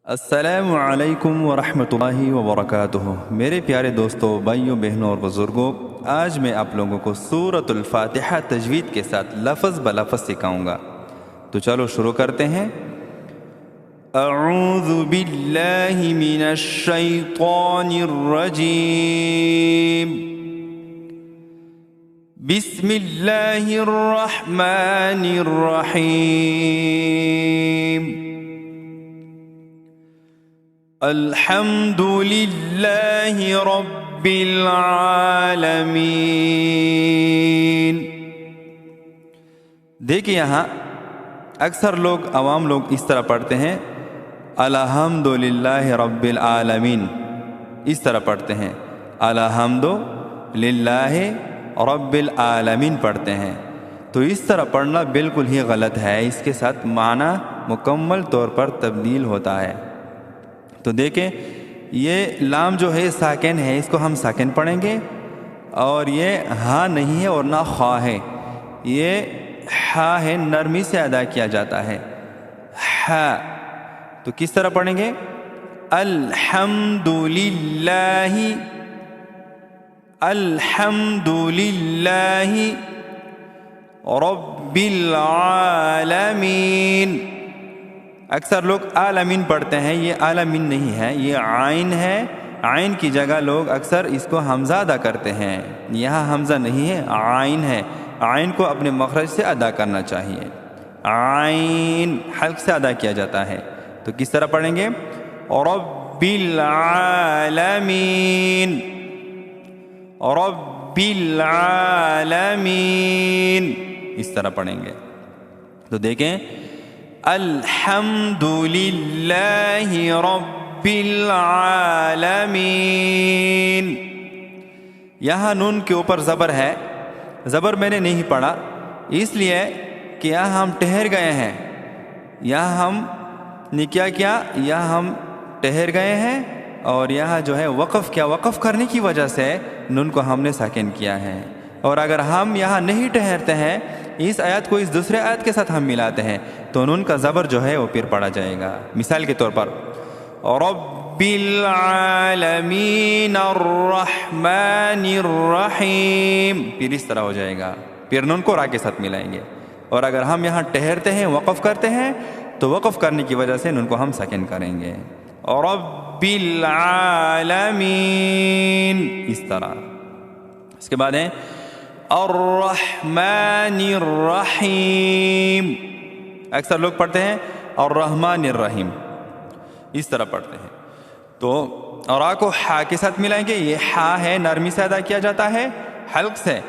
السلام علیکم ورحمۃ اللہ وبرکاتہ۔ میرے پیارے دوستوں، بھائیوں، بہنوں اور بزرگوں، آج میں آپ لوگوں کو سورۃ الفاتحہ تجوید کے ساتھ لفظ بلفظ سکھاؤں گا۔ تو چلو شروع کرتے ہیں۔ اعوذ باللہ من الشیطان الرجیم، بسم اللہ الرحمن الرحیم، الحمد للہ رب العالمین۔ دیکھیں یہاں اکثر لوگ، عوام لوگ اس طرح پڑھتے ہیں، الحمد للہ رب العالمین، اس طرح پڑھتے ہیں، الحمد للہ رب العالمین پڑھتے ہیں۔ تو اس طرح پڑھنا بالکل ہی غلط ہے، اس کے ساتھ معنی مکمل طور پر تبدیل ہوتا ہے۔ تو دیکھیں، یہ لام جو ہے ساکن ہے، اس کو ہم ساکن پڑھیں گے، اور یہ ہاں نہیں ہے اور نہ خواہ ہے، یہ ہا ہے، نرمی سے ادا کیا جاتا ہے، ہا۔ تو کس طرح پڑھیں گے؟ الحمد للہ، الحمد للہ رب العالمین۔ اکثر لوگ عالمین پڑھتے ہیں، یہ عالمین نہیں ہے، یہ عین ہے۔ عین کی جگہ لوگ اکثر اس کو حمزہ ادا کرتے ہیں، یہاں حمزہ نہیں ہے، عین ہے۔ عین کو اپنے مخرج سے ادا کرنا چاہیے، عین حلق سے ادا کیا جاتا ہے۔ تو کس طرح پڑھیں گے؟ رب العالمین، رب العالمین، اس طرح پڑھیں گے۔ تو دیکھیں، الحمد للہ رب العالمین۔ یہاں نون کے اوپر زبر ہے، زبر میں نے نہیں پڑھا، اس لیے کہ یہاں ہم ٹھہر گئے ہیں، یہاں ہم نے کیا کیا، یہاں ہم ٹھہر گئے ہیں، اور یہاں جو ہے وقف کیا، وقف کرنے کی وجہ سے نون کو ہم نے ساکن کیا ہے۔ اور اگر ہم یہاں نہیں ٹھہرتے ہیں، اس آیت کو اس دوسرے آیت کے ساتھ ہم ملاتے ہیں، تو نون کا زبر جو ہے وہ پھر پڑا جائے گا۔ مثال کے طور پر، رب العالمین الرحمن الرحیم، پھر اس طرح ہو جائے گا، پھر نون کو را کے ساتھ ملائیں گے۔ اور اگر ہم یہاں ٹھہرتے ہیں، وقف کرتے ہیں، تو وقف کرنے کی وجہ سے نون کو ہم ساکن کریں گے، رب العالمین، اس طرح۔ اس کے بعد ہے الرحمن الرحیم، اکثر لوگ پڑھتے ہیں الرحمن الرحیم، اس طرح پڑھتے ہیں۔ تو را کو ہا کے ساتھ ملائیں گے، یہ ہا ہے، نرمی سے ادا کیا جاتا ہے حلق سے۔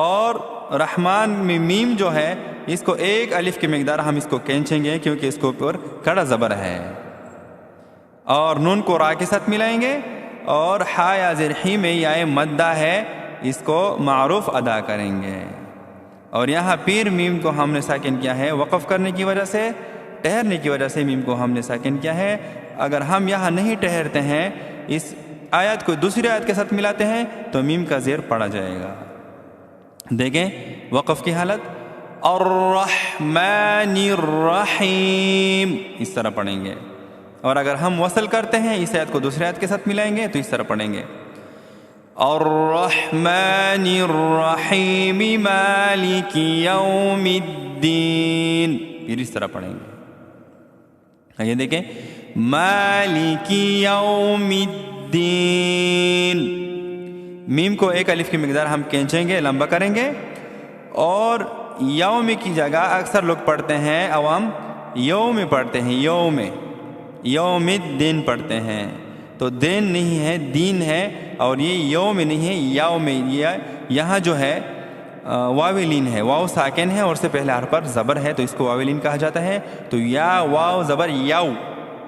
اور رحمان میں میم جو ہے، اس کو ایک الف کی مقدار ہم اس کو کھینچیں گے، کیونکہ اس کو اوپر کڑا زبر ہے۔ اور نون کو را کے ساتھ ملائیں گے، اور ہا یا زرحی میں یا مدہ ہے، اس کو معروف ادا کریں گے۔ اور یہاں پیر میم کو ہم نے ساکن کیا ہے، وقف کرنے کی وجہ سے، ٹھہرنے کی وجہ سے میم کو ہم نے ساکن کیا ہے۔ اگر ہم یہاں نہیں ٹھہرتے ہیں، اس آیت کو دوسری آیت کے ساتھ ملاتے ہیں، تو میم کا زیر پڑا جائے گا۔ دیکھیں وقف کی حالت، الرحمن الرحیم، اس طرح پڑھیں گے۔ اور اگر ہم وصل کرتے ہیں، اس آیت کو دوسری آیت کے ساتھ ملائیں گے، تو اس طرح پڑھیں گے، الرحمن الرحیم مالک یوم الدین، پھر اس طرح پڑھیں گے۔ یہ دیکھیں، مالک یوم الدین، میم کو ایک الف کی مقدار ہم کھینچیں گے، لمبا کریں گے، اور یوم کی جگہ اکثر لوگ پڑھتے ہیں، عوام یوم پڑھتے ہیں، یوم، یوم الدین پڑھتے ہیں۔ تو دین نہیں ہے، دین ہے، اور یہ یوم نہیں ہے، یوم۔ یہاں جو ہے واو لین ہے، واو ساکن ہے، اور اس سے پہلے حرف پر زبر ہے، تو اس کو واو لین کہا جاتا ہے۔ تو یا واو زبر یو،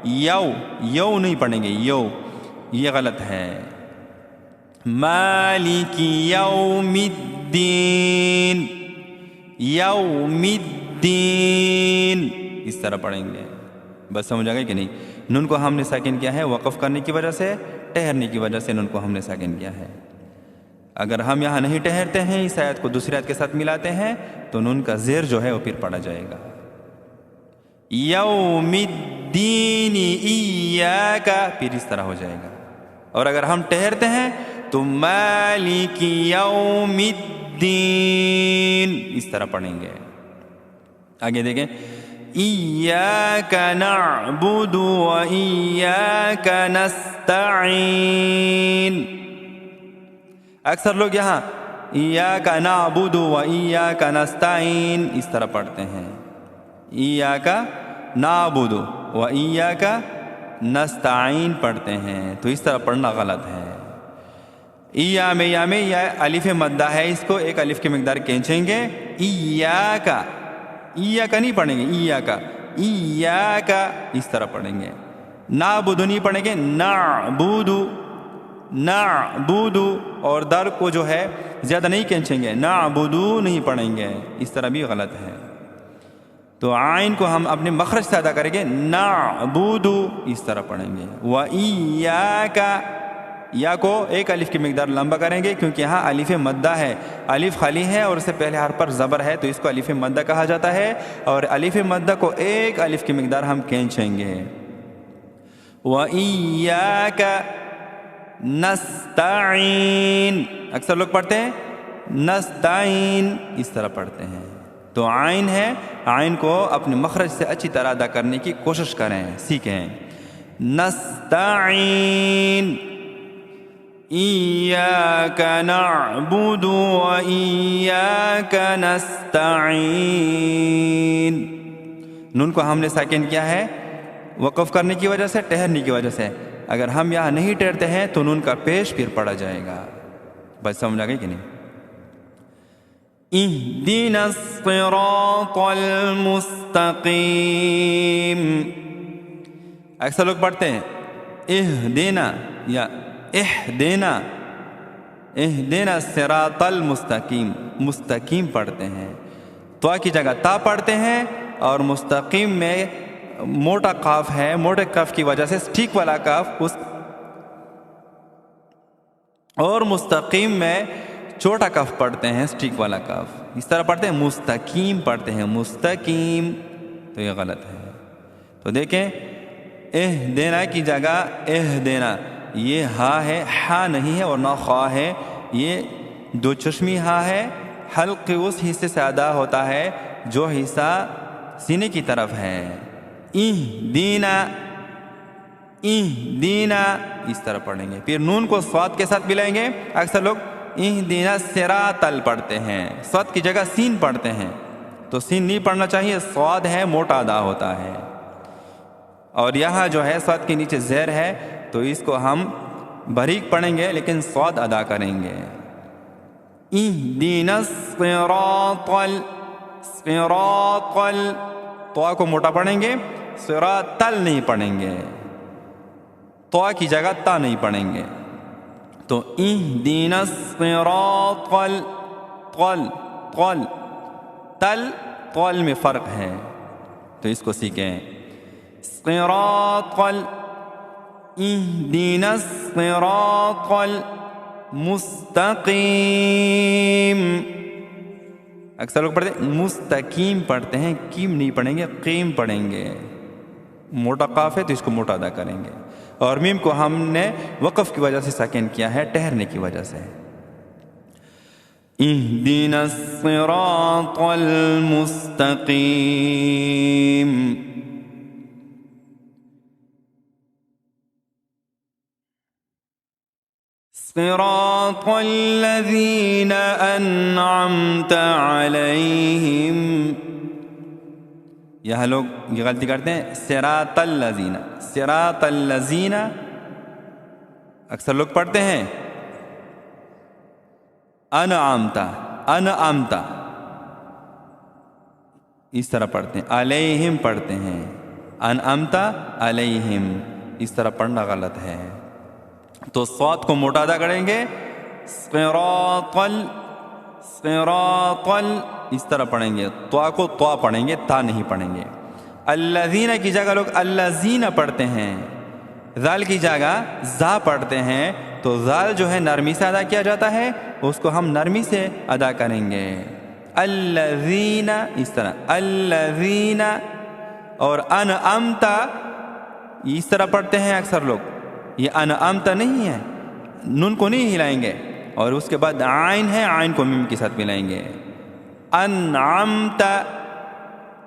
یو، یو نہیں پڑھیں گے، یو، یہ غلط ہے۔ مالک یوم الدین، یوم الدین، اس طرح پڑھیں گے۔ بس سمجھ آ گئی کہ نہیں؟ نون کو ہم نے ساکن کیا ہے، وقف کرنے کی وجہ سے، ٹھہرنے کی وجہ سے نون کو ہم نے ساکن کیا ہے۔ اگر ہم یہاں نہیں ٹھہرتے ہیں، اس آیت کو دوسری آیت کے ساتھ ملاتے ہیں، تو نون کا زیر جو ہے وہ پھر پڑا جائے گا۔ یوم الدین، الدین ایاک، پھر اس طرح ہو جائے گا. اور اگر ہم ٹھہرتے ہیں تو مالک یوم الدین اس طرح پڑھیں گے. آگے دیکھیں ایاک نعبد و ایاک نستعین. اکثر لوگ یہاں ایاک نعبد و ایاک نستعین اس طرح پڑھتے ہیں. ایاک نعبد و ایاک نستعین پڑھتے ہیں، تو اس طرح پڑھنا غلط ہے. یا میں یا الف مدہ ہے، اس کو ایک الف کی مقدار کھینچیں گے. ایاک نہیں پڑھیں گے، ایاک اس طرح پڑھیں گے. نعبد نہیں پڑھیں گے، نعبد، اور در کو جو ہے زیادہ نہیں کھینچیں گے، نعبد نہیں پڑھیں گے، اس طرح بھی غلط ہے. تو عین کو ہم اپنے مخرج سے ادا کریں گے، نعبد اس طرح پڑھیں گے. وَإِيَّاكَ، یا کو ایک الف کی مقدار لمبا کریں گے کیونکہ یہاں الف مدہ ہے، الف خالی ہے اور اس سے پہلے حرف پر زبر ہے، تو اس کو الف مدہ کہا جاتا ہے. اور الف مدہ کو ایک الف کی مقدار ہم کھینچیں گے. وَإِيَّاكَ نستعین، اکثر لوگ پڑھتے ہیں نستعین اس طرح پڑھتے ہیں. تو عین ہے، عین کو اپنے مخرج سے اچھی طرح ادا کرنے کی کوشش کریں، سیکھیں. نستعین ایاک نعبد و ایاک نستعین. نون کو ہم نے ساکن کیا ہے وقف کرنے کی وجہ سے، ٹھہرنے کی وجہ سے. اگر ہم یہاں نہیں ٹھہرتے ہیں تو نون کا پیش پھر پڑا جائے گا. بس سمجھ آ گئی کہ نہیں؟ اہدنا الصراط المستقیم. اکثر لوگ پڑھتے ہیں اہدنا یا اہدنا، اہدنا الصراط المستقیم، مستقیم پڑھتے ہیں. تو کی جگہ تا پڑھتے ہیں، اور مستقیم میں موٹا قاف ہے، موٹے قاف کی وجہ سے سٹیک والا قاف اس، اور مستقیم میں چھوٹا قاف پڑھتے ہیں، سٹیک والا قاف. اس طرح پڑھتے ہیں مستقیم پڑھتے ہیں، مستقیم، تو یہ غلط ہے. تو دیکھیں اہدنا کی جگہ اہدنا، یہ ہا ہے، ہا نہیں ہے اور نہ خا ہے. یہ دو چشمی ہا ہے، حلق اس حصے سے ادا ہوتا ہے جو حصہ سینے کی طرف ہے. اہدنا، اہدنا اس طرح پڑھیں گے. پھر نون کو صاد کے ساتھ ملائیں گے. اکثر لوگ اہدنا الصراط پڑھتے ہیں، صاد کی جگہ سین پڑھتے ہیں. تو سین نہیں پڑھنا چاہیے، صاد ہے موٹا ادا ہوتا ہے. اور یہاں جو ہے صاد کے نیچے زیر ہے تو اس کو ہم باریک پڑھیں گے لیکن صاد ادا کریں گے. اہدنا الصراط، صراط، تو کو موٹا پڑھیں گے، صراط نہیں پڑھیں گے، تو کی جگہ تا نہیں پڑھیں گے. تو اہدنا الصراط، طل، تل طل میں فرق ہے، تو اس کو سیکھیں. صراط، اہدنا الصراط المستقیم. اکثر لوگ پڑھتے ہیں مستقیم پڑھتے ہیں، کیم نہیں پڑھیں گے، قیم پڑھیں گے. موٹا قاف ہے تو اس کو موٹا ادا کریں گے. اور میم کو ہم نے وقف کی وجہ سے ساکن کیا ہے، ٹھہرنے کی وجہ سے. اہدنا الصراط المستقیم. صراط الذین انعمت علیہم. یہاں لوگ یہ غلطی کرتے ہیں، صراط الذین، صراط الذین. اکثر لوگ پڑھتے ہیں انعمت، انعمت اس طرح پڑھتے ہیں. علیہم پڑھتے ہیں، انعمت علیہم، اس طرح پڑھنا غلط ہے. تو صاد کو موٹا ادا کریں گے، صراط، صراط اس طرح پڑھیں گے. تو کو تو پڑھیں گے، تا نہیں پڑھیں گے. الذین کی جگہ لوگ الذین پڑھتے ہیں، ذال کی جگہ زا پڑھتے ہیں. تو ذال جو ہے نرمی سے ادا کیا جاتا ہے، اس کو ہم نرمی سے ادا کریں گے. الذین اس طرح، الذین. اور انعمت اس طرح پڑھتے ہیں اکثر لوگ. یہ انعمت نہیں ہے, نون کو نہیں ہلائیں گے, اور اس کے بعد عین ہے, عین کو میم کے ساتھ ملائیں گے. انعمت,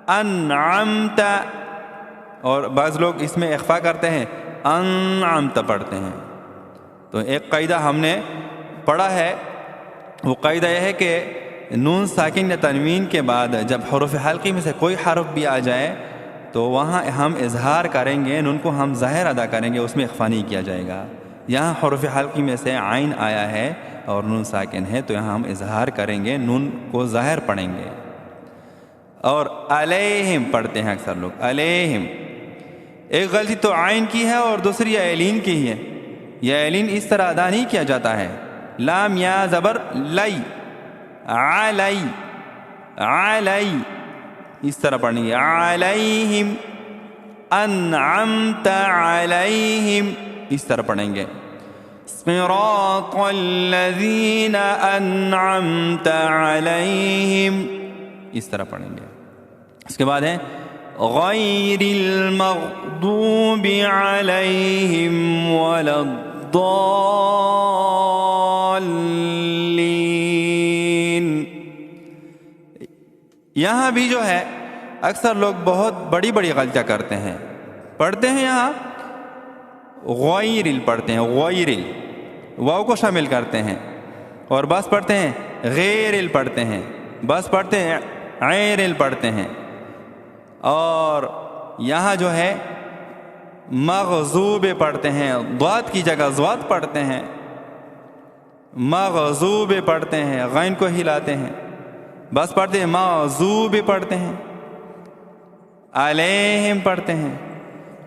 انعمت. اور بعض لوگ اس میں اخفا کرتے ہیں, انعمت پڑھتے ہیں. تو ایک قاعدہ ہم نے پڑھا ہے, وہ قاعدہ یہ ہے کہ نون ساکن یا تنوین کے بعد جب حروف حلقی میں سے کوئی حرف بھی آ جائے تو وہاں ہم اظہار کریں گے, نون کو ہم ظاہر ادا کریں گے, اس میں اخفا نہیں کیا جائے گا. یہاں حروف حلقی میں سے عین آیا ہے اور نون ساکن ہے, تو یہاں ہم اظہار کریں گے, نون کو ظاہر پڑھیں گے. اور علیہم پڑھتے ہیں اکثر لوگ, علیہم. ایک غلطی تو عین کی ہے اور دوسری عیلین کی ہے. یہ عیلین اس طرح ادا نہیں کیا جاتا ہے, لام یا زبر لی, علی, علی, اس طرح پڑھیں گے. علیہم, انعمت علیہم, اس طرح پڑھیں گے. صراط الذین انعمت علیہم, اس طرح پڑھیں گے. اس کے بعد ہے غیر المغضوب علیہم ولا الضالین. یہاں بھی جو ہے اکثر لوگ بہت بڑی بڑی غلطیاں کرتے ہیں, پڑھتے ہیں یہاں غیر پڑھتے ہیں, غیر واو کو شامل کرتے ہیں, اور بس پڑھتے ہیں غیر پڑھتے ہیں, بس پڑھتے ہیں غیر پڑھتے ہیں. اور یہاں جو ہے مغضوب پڑھتے ہیں, ضاد کی جگہ ضاد پڑھتے ہیں, مغضوب پڑھتے ہیں, غین کو ہلاتے ہیں, بس پڑھتے ہیں مغضوب پڑھتے ہیں, علیہم پڑھتے ہیں,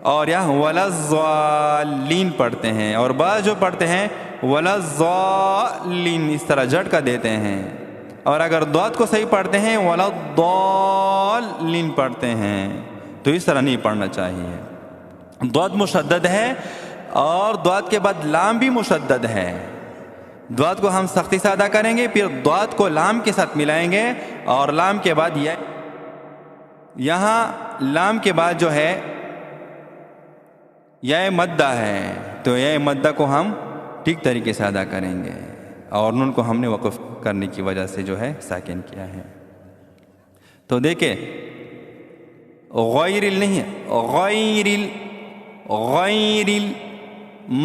اور یہاں ولضالین پڑھتے ہیں, اور بعض جو پڑھتے ہیں ولضالین اس طرح جھٹکا دیتے ہیں. اور اگر ضاد کو صحیح پڑھتے ہیں ولضالین پڑھتے ہیں, تو اس طرح نہیں پڑھنا چاہیے. ضاد مشدد ہے اور ضاد کے بعد لام بھی مشدد ہے. ضاد کو ہم سختی سے ادا کریں گے, پھر ضاد کو لام کے ساتھ ملائیں گے, اور لام کے بعد یہاں لام کے بعد جو ہے یا مدہ ہے, تو یا مدہ کو ہم ٹھیک طریقے سے ادا کریں گے, اور نون کو ہم نے وقف کرنے کی وجہ سے جو ہے ساکن کیا ہے. تو دیکھیں غیر نہیں ہے, غیر غیر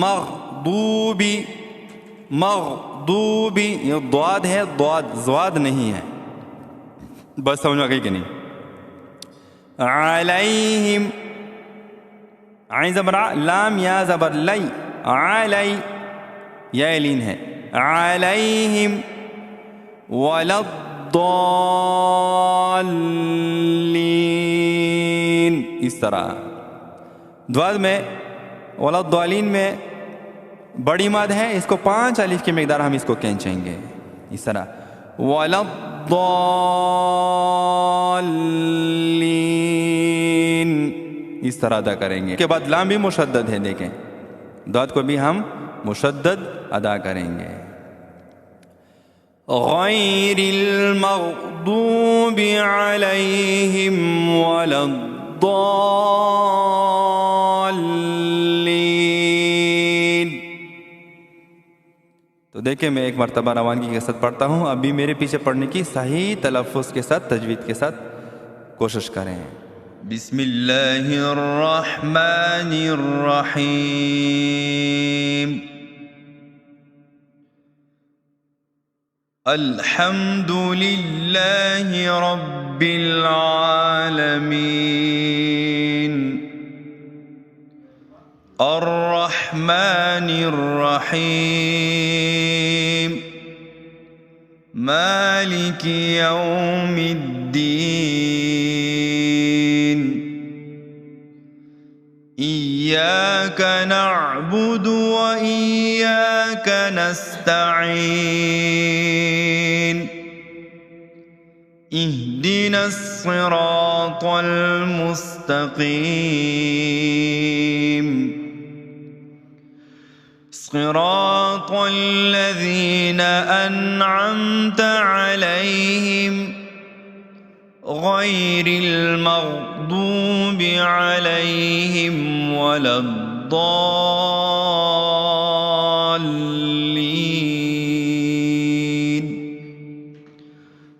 مغضوبی, مغضوبی, یہ ضاد ہے, ضاد ضاد نہیں ہے, بس سمجھ میں گئی کہ نہیں. علیہم, عین زبر لام یا زبر لی, علی, یا لین ہے, علیہم ولا الضالین, اس طرح. ضاد میں ولا الضالین میں بڑی مد ہے, اس کو 5 الف کی مقدار ہم اس کو کھینچیں گے, اس طرح ولا الضالین, اس طرح ادا کریں گے. اس کے بعد لام بھی مشدد ہے, دیکھیں ضاد کو بھی ہم مشدد ادا کریں گے. غیر المغضوب علیہم ولا الضالین. تو دیکھیں میں ایک مرتبہ روانگی کے ساتھ پڑھتا ہوں, ابھی میرے پیچھے پڑھنے کی صحیح تلفظ کے ساتھ, تجوید کے ساتھ کوشش کریں. بسم اللہ الرحمن الرحیم. الحمد للہ رب العالمین, الرحمن الرحیم, مالک یوم الدین, ایاک نعبد و ایاک نستعین, اہدنا الصراط المستقیم, صراط الذین انعمت علیہم غیر المغضوب المغضوب عليهم ولا الضالين.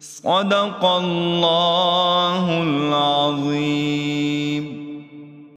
صدق الله